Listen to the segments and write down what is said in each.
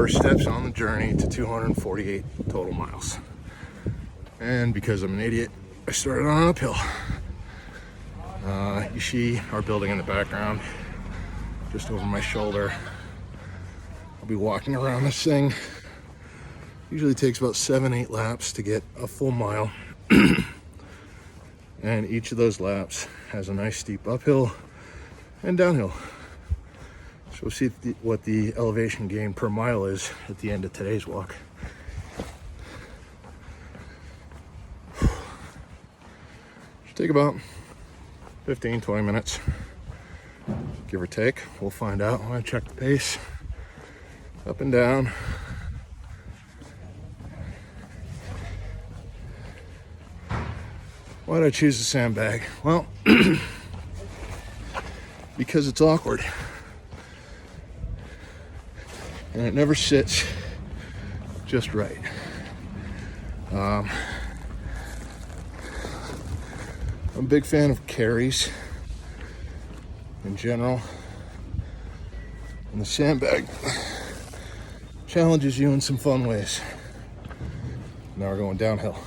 first steps on the journey to 248 total miles. And because I'm an idiot, I started on an uphill. You see our building in the background, just over my shoulder. I'll be walking around this thing. Usually takes about 7-8 laps to get a full mile. And each of those laps has a nice steep uphill and downhill. So we'll see what the elevation gain per mile is at the end of today's walk. Should take about 15-20 minutes, give or take. We'll find out when I check the pace. Up and down. Why did I choose the Sandbag? Well, because it's awkward. And it never sits just right. I'm a big fan of carries in general. And the Sandbag challenges you in some fun ways. Now we're going downhill.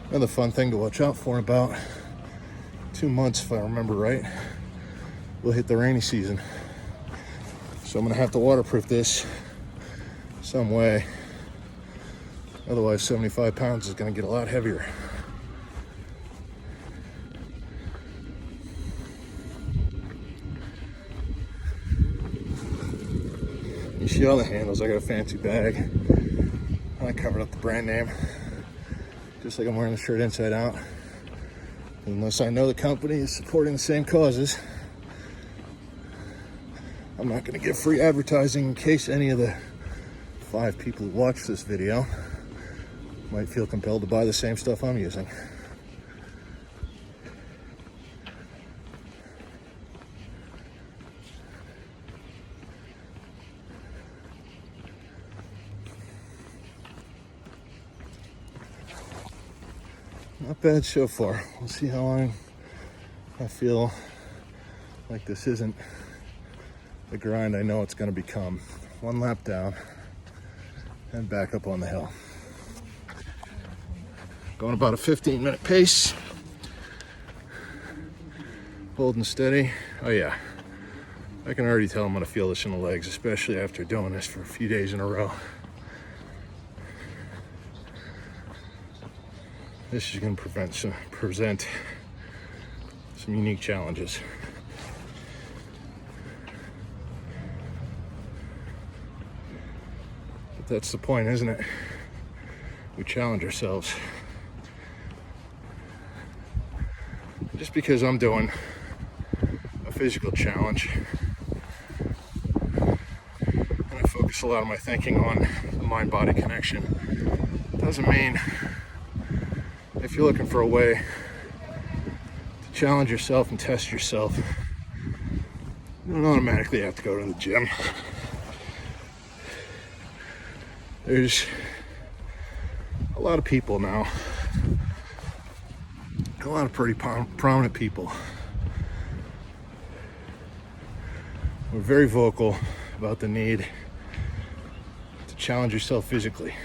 Another fun thing to watch out for in about 2 months, if I remember right, we'll hit the rainy season. So I'm gonna have to waterproof this some way. Otherwise, 75 pounds is gonna get a lot heavier. You see all the handles, I got a fancy bag. I covered up the brand name. Just like I'm wearing the shirt inside out. Unless I know the company is supporting the same causes, I'm not gonna give free advertising in case any of the 5 people who watch this video might feel compelled to buy the same stuff I'm using. Not bad so far. We'll see how long I feel like this isn't the grind I know it's going to become. 1 lap down and back up on the hill. Going about a 15-minute pace. Holding steady. Oh yeah, I can already tell I'm going to feel this in the legs, especially after doing this for a few days in a row. This is going to present some unique challenges. But that's the point, isn't it? We challenge ourselves. Just because I'm doing a physical challenge, and I focus a lot of my thinking on the mind-body connection, doesn't mean if you're looking for a way to challenge yourself and test yourself, you don't automatically have to go to the gym. There's a lot of people now, a lot of pretty prominent people, who are very vocal about the need to challenge yourself physically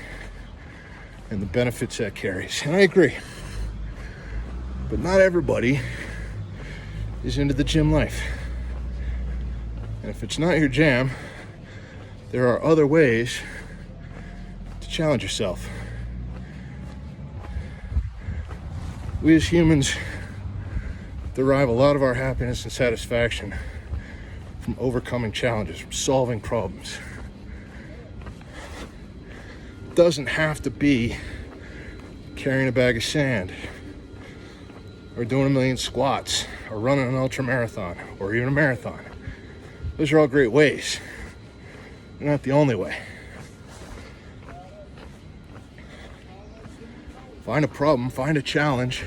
and the benefits that carries. And I agree. But not everybody is into the gym life. And if it's not your jam, there are other ways to challenge yourself. We as humans derive a lot of our happiness and satisfaction from overcoming challenges, from solving problems. It doesn't have to be carrying a bag of sand, or doing 1,000,000 squats, or running an ultra marathon, or even a marathon. Those are all great ways. They're not the only way. Find a problem, find a challenge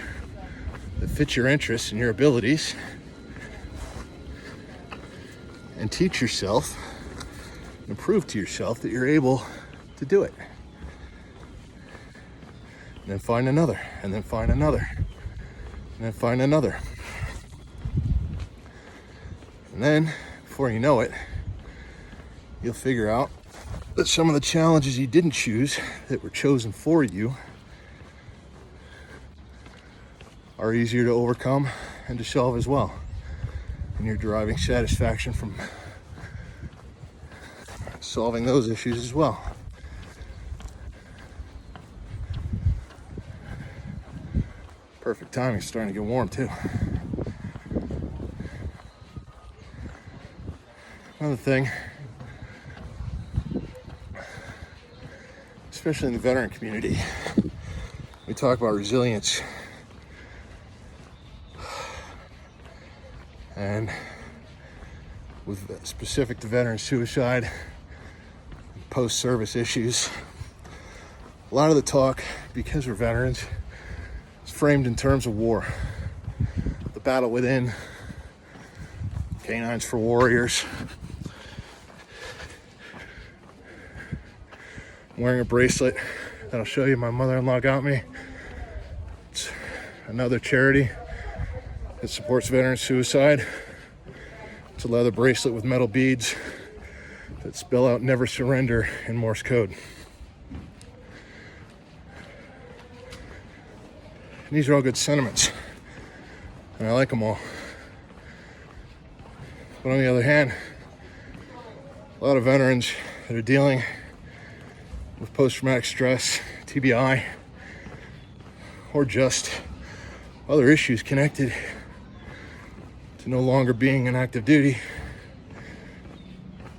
that fits your interests and your abilities, and teach yourself and prove to yourself that you're able to do it. And then find another, and then find another, and then find another. And then, before you know it, you'll figure out that some of the challenges you didn't choose, that were chosen for you, are easier to overcome and to solve as well. And you're deriving satisfaction from solving those issues as well. Perfect timing, it's starting to get warm too. Another thing, especially in the veteran community, we talk about resilience. And with specific to veteran suicide, post-service issues, a lot of the talk, because we're veterans, is framed in terms of war. The battle within, K9s For Warriors. I'm wearing a bracelet that I'll show you my mother-in-law got me. It's another charity that supports veteran suicide. It's a leather bracelet with metal beads that spell out "Never Surrender" in Morse code. And these are all good sentiments, and I like them all. But on the other hand, a lot of veterans that are dealing with post-traumatic stress, TBI, or just other issues connected to no longer being in active duty,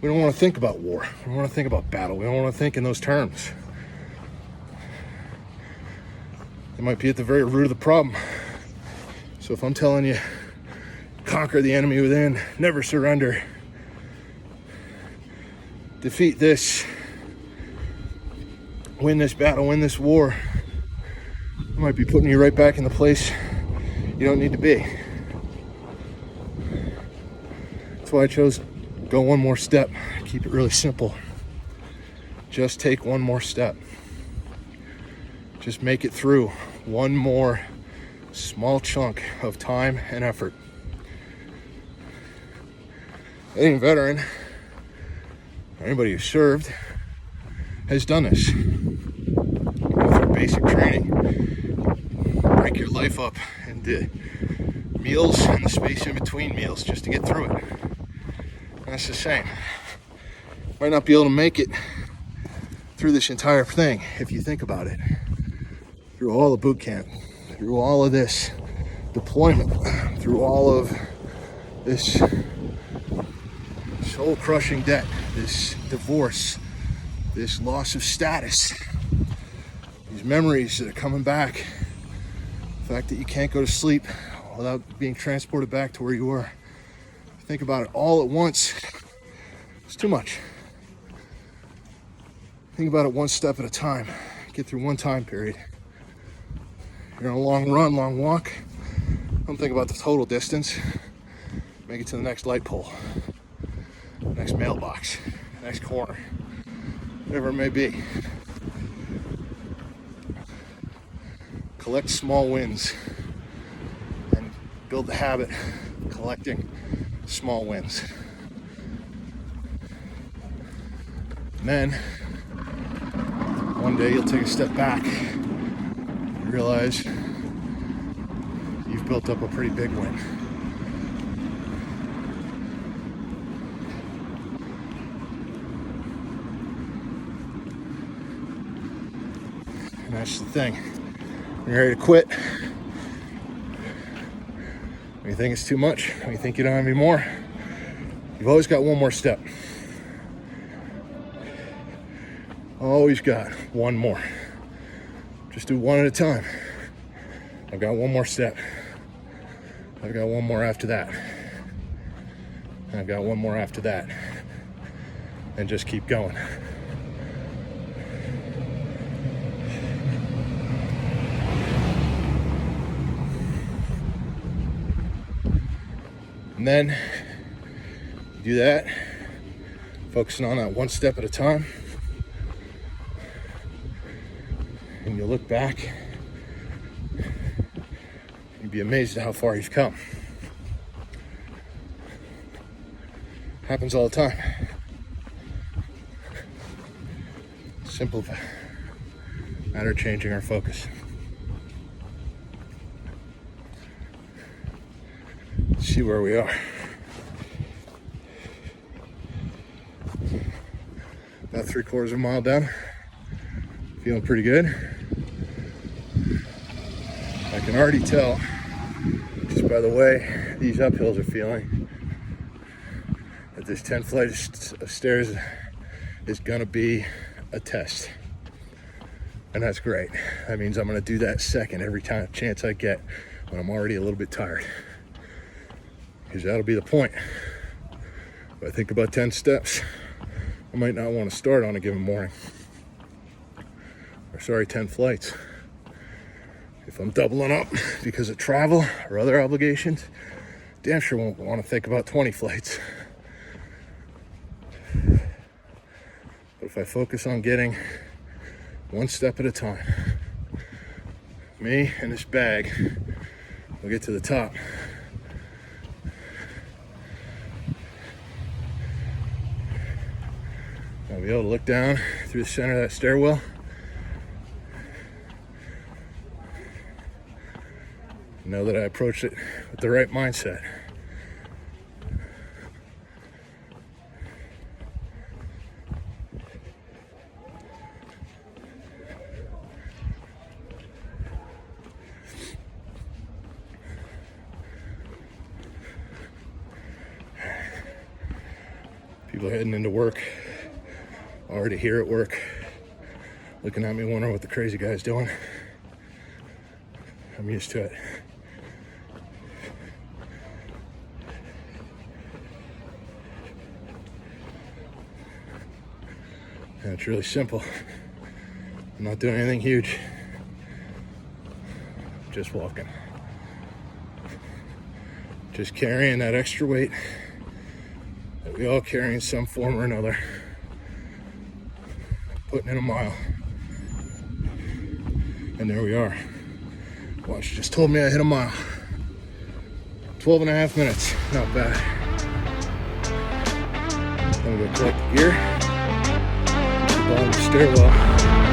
we don't want to think about war. We don't want to think about battle. We don't want to think in those terms. It might be at the very root of the problem. So if I'm telling you, conquer the enemy within, never surrender, defeat this, win this battle, win this war, I might be putting you right back in the place you don't need to be. That's why I chose go one more step. Keep it really simple. Just take one more step. Just make it through one more small chunk of time and effort. Any veteran, or anybody who served, has done this. You go through basic training, break your life up into meals and the space in between meals just to get through it. And that's the same. Might not be able to make it through this entire thing if you think about it. Through all the boot camp, through all of this deployment, through all of this soul-crushing debt, this divorce, this loss of status, these memories that are coming back, the fact that you can't go to sleep without being transported back to where you were. Think about it all at once. It's too much. Think about it one step at a time. Get through one time period. You're on a long run, long walk. Don't think about the total distance. Make it to the next light pole, next mailbox, next corner, whatever it may be. Collect small wins and build the habit of collecting small wins. And then one day you'll take a step back and realize you've built up a pretty big win. And that's the thing. When you're ready to quit, when you think it's too much, when you think you don't have any more, you've always got one more step. Always got one more. Just do one at a time. I've got one more step. I've got one more after that. I've got one more after that. And just keep going. And then you do that, focusing on that one step at a time. And you look back, you'd be amazed at how far you've come. Happens all the time. Simple matter of changing our focus. Let's see where we are. About 3/4 of a mile down. Feeling pretty good. I can already tell just by the way these uphills are feeling that this 10 flight of stairs is gonna be a test. And that's great. That means I'm gonna do that second every chance I get when I'm already a little bit tired. Because that'll be the point. If I think about 10 steps, I might not want to start on a given morning. Or sorry, 10 flights. If I'm doubling up because of travel or other obligations, damn sure won't want to think about 20 flights. But if I focus on getting one step at a time, me and this bag will get to the top. I'll be able to look down through the center of that stairwell. Know that I approached it with the right mindset. People heading into work, already here at work, looking at me wondering what the crazy guy's doing. I'm used to it. And it's really simple. I'm not doing anything huge. Just walking. Just carrying that extra weight that we all carry in some form or another. Putting in a mile. And there we are. Watch just told me I hit a mile. 12 and a half minutes. Not bad. I'm gonna go collect the gear. Bottom of the stairwell.